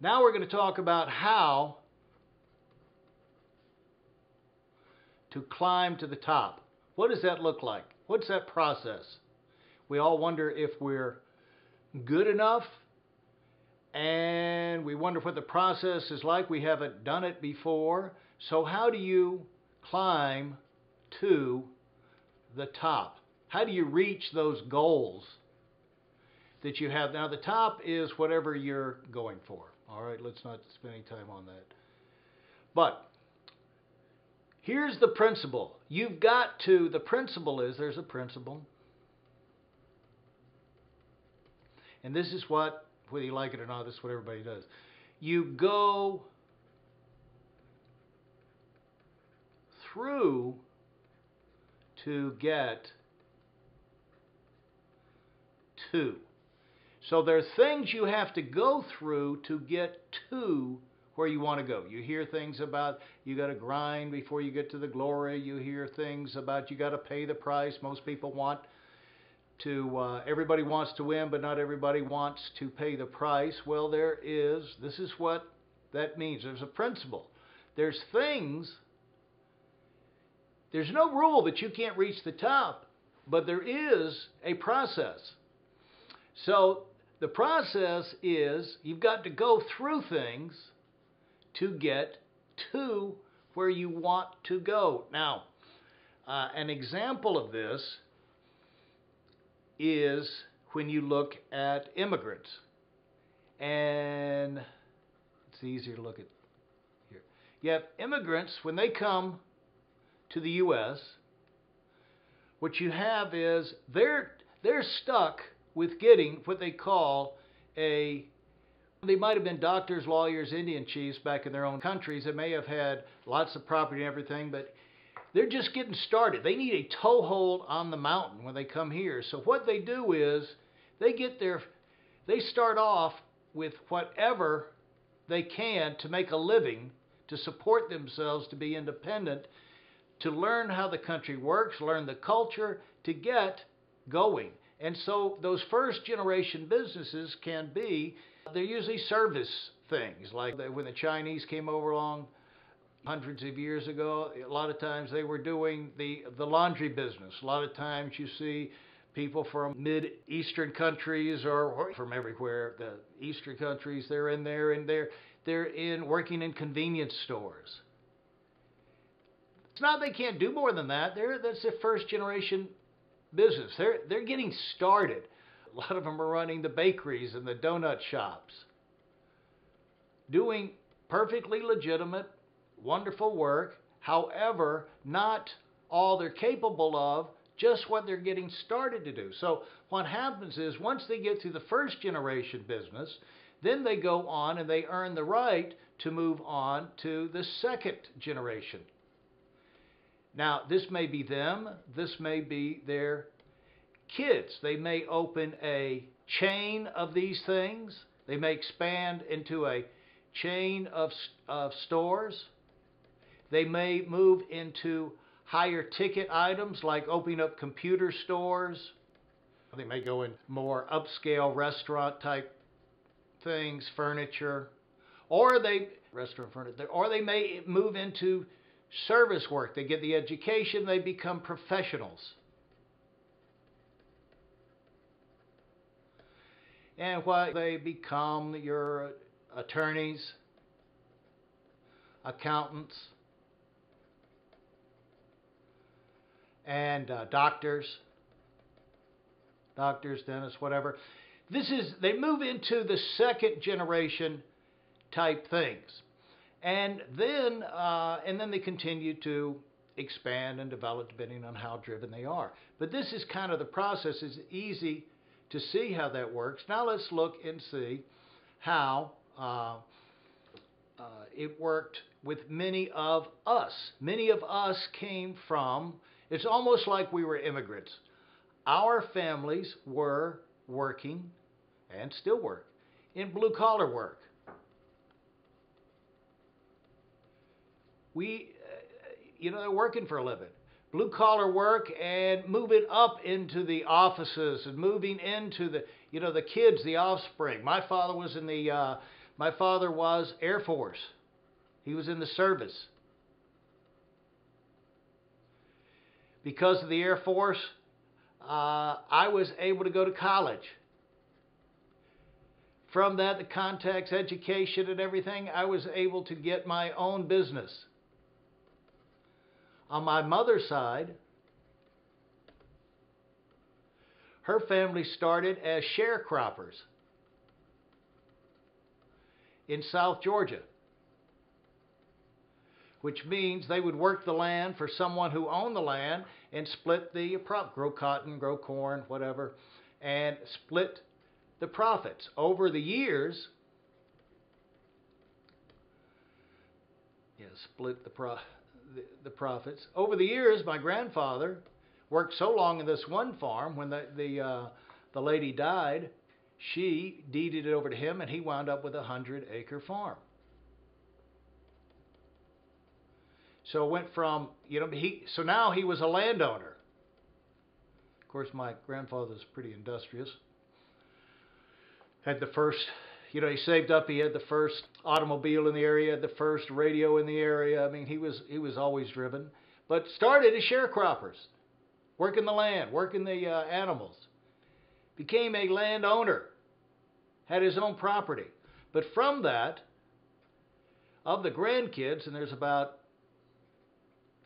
Now we're going to talk about how to climb to the top. What does that look like? What's that process? We all wonder if we're good enough, and we wonder what the process is like. We haven't done it before. So how do you climb to the top? How do you reach those goals that you have? Now, the top is whatever you're going for. All right, let's not spend any time on that. But here's the principle. The principle is, there's a principle. And this is what, whether you like it or not, this is what everybody does. You go through to get to. So there are things you have to go through to get to where you want to go. You hear things about you got to grind before you get to the glory. You hear things about you got to pay the price. Most people want to, everybody wants to win, but not everybody wants to pay the price. Well, this is what that means. There's a principle. There's things, there's no rule that you can't reach the top, but there is a process. So the process is you've got to go through things to get to where you want to go. Now, an example of this is when you look at immigrants. And it's easier to look at here. You have immigrants, when they come to the U.S., what you have is they're stuck with getting what they call they might have been doctors, lawyers, Indian chiefs back in their own countries. They may have had lots of property and everything, but they're just getting started. They need a toehold on the mountain when they come here. So what they do is they start off with whatever they can to make a living, to support themselves, to be independent, to learn how the country works, learn the culture, to get going. And so those first generation businesses they're usually service things. Like when the Chinese came over along hundreds of years ago, a lot of times they were doing the laundry business. A lot of times you see people from mid-eastern countries or from everywhere, the eastern countries, they're in there and they're working in convenience stores. It's not they can't do more than that. That's their first generation business. They're getting started. A lot of them are running the bakeries and the donut shops, doing perfectly legitimate, wonderful work. However, not all they're capable of, just what they're getting started to do. So what happens is once they get through the first generation business, then they go on and they earn the right to move on to the second generation. Now, this may be them, this may be their kids. They may open a chain of these things. They may expand into a chain of stores. They may move into higher ticket items like opening up computer stores. They may go in more upscale restaurant type things, furniture, or they may move into service work. They get the education, they become professionals. And what they become, your attorneys, accountants, and doctors, dentists, whatever. They move into the second generation type things. And then they continue to expand and develop depending on how driven they are. But this is kind of the process. It's easy to see how that works. Now let's look and see how it worked with many of us. Many of us came from, it's almost like we were immigrants. Our families were working, and still work, in blue-collar work. They're working for a living. Blue-collar work and moving up into the offices and moving into the kids, the offspring. My father was in the My father was Air Force. He was in the service. Because of the Air Force, I was able to go to college. From that, the contacts, education, and everything, I was able to get my own business. On my mother's side, her family started as sharecroppers in South Georgia, which means they would work the land for someone who owned the land and split the profit, grow cotton, grow corn, whatever, and split the profits. Over the years, split the profits. Over the years, my grandfather worked so long in this one farm, when the lady died, she deeded it over to him, and he wound up with a 100-acre farm. So it went from, so now he was a landowner. Of course, my grandfather was pretty industrious. Had the first, he saved up, he had the first automobile in the area, the first radio in the area. I mean, he was always driven. But started as sharecroppers, working the land, working the animals. Became a landowner, had his own property. But from that, of the grandkids, and there's about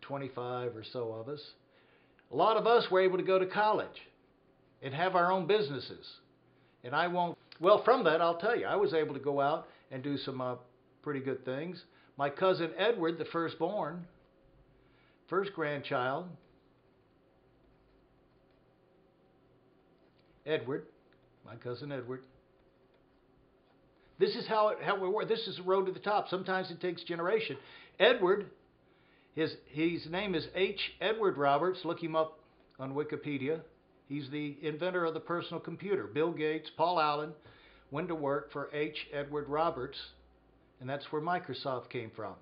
25 or so of us, a lot of us were able to go to college and have our own businesses. And well, from that, I'll tell you, I was able to go out and do some pretty good things. My cousin Edward, the firstborn, first grandchild, Edward, my cousin Edward. This is how we work. This is the road to the top. Sometimes it takes generation. Edward, his name is H. Edward Roberts. Look him up on Wikipedia. He's the inventor of the personal computer. Bill Gates, Paul Allen went to work for H. Edward Roberts, and that's where Microsoft came from.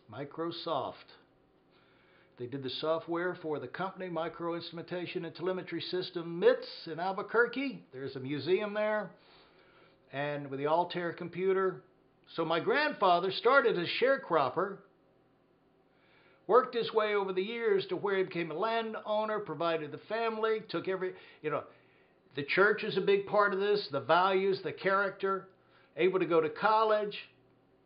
Microsoft. They did the software for the company, Micro Instrumentation and Telemetry System MITS in Albuquerque. There's a museum there, and with the Altair computer. So my grandfather started as a sharecropper, worked his way over the years to where he became a landowner, provided the family, took the church is a big part of this, the values, the character, able to go to college.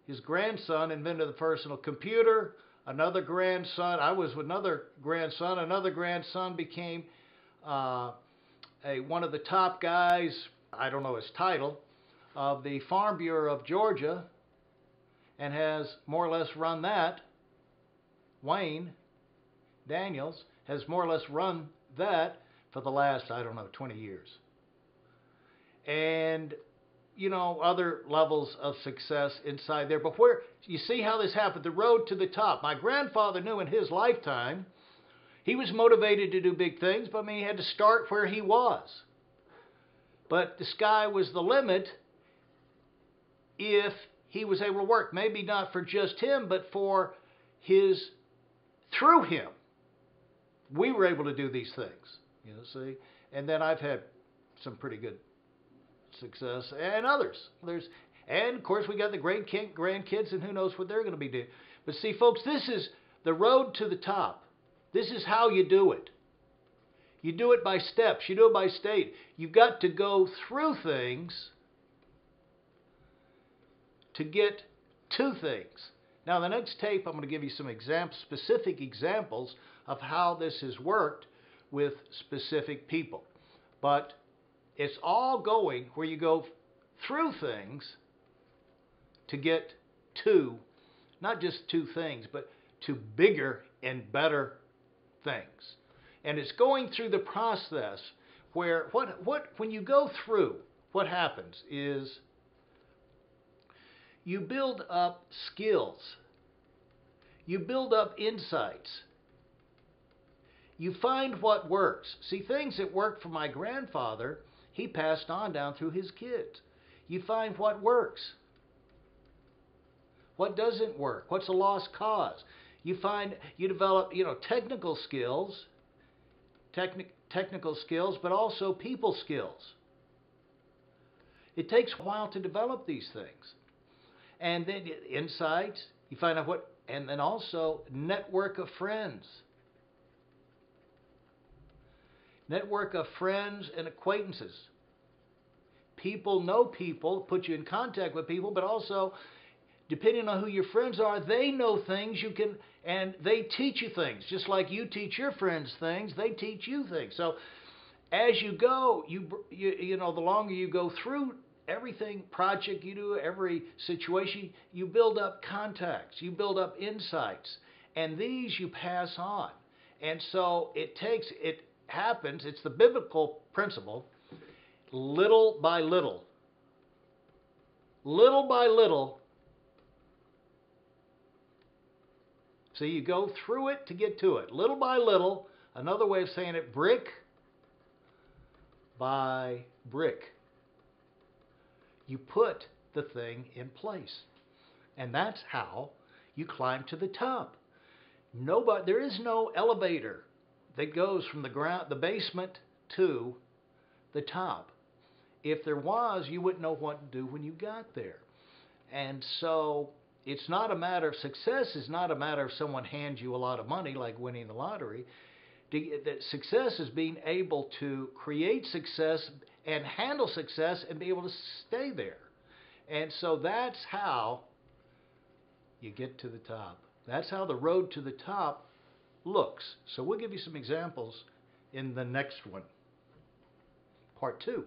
His grandson invented the personal computer. Another grandson, I was with another grandson became one of the top guys, I don't know his title, of the Farm Bureau of Georgia, and has more or less run that. Wayne Daniels has more or less run that for the last, 20 years. And, other levels of success inside there. But where, you see how this happened, the road to the top. My grandfather knew in his lifetime, he was motivated to do big things, but he had to start where he was. But the sky was the limit if he was able to work. Maybe not for just him, but for through him, we were able to do these things, see. And then I've had some pretty good success, and others. And of course we got the grandkids, and who knows what they're going to be doing. But see, folks, this is the road to the top. This is how you do it. You do it by steps. You do it by state. You've got to go through things to get to things. Now, the next tape, I'm going to give you some specific examples of how this has worked with specific people. But it's all going where you go through things to get to, not just to things, but to bigger and better things. And it's going through the process where when you go through, what happens is you build up skills. You build up insights. You find what works. See, things that worked for my grandfather, he passed on down through his kids. You find what works. What doesn't work? What's a lost cause? You develop, technical skills, but also people skills. It takes a while to develop these things. And then insights, you find out what, and then also network of friends. Network of friends and acquaintances. People know people, put you in contact with people, but also, depending on who your friends are, they know things you can, and they teach you things. Just like you teach your friends things, they teach you things. So as you go, you know, the longer you go through everything, project you do, every situation, you build up contacts, you build up insights, and these you pass on. And so it happens, it's the biblical principle, little by little. Little by little. So you go through it to get to it. Little by little. Another way of saying it, brick by brick. You put the thing in place. And that's how you climb to the top. There is no elevator that goes from the basement to the top. If there was, you wouldn't know what to do when you got there. And so it's not a matter of success. Is not a matter of someone hands you a lot of money like winning the lottery. Success is being able to create success and handle success and be able to stay there. And so that's how you get to the top. That's how the road to the top looks. So we'll give you some examples in the next one, part 2.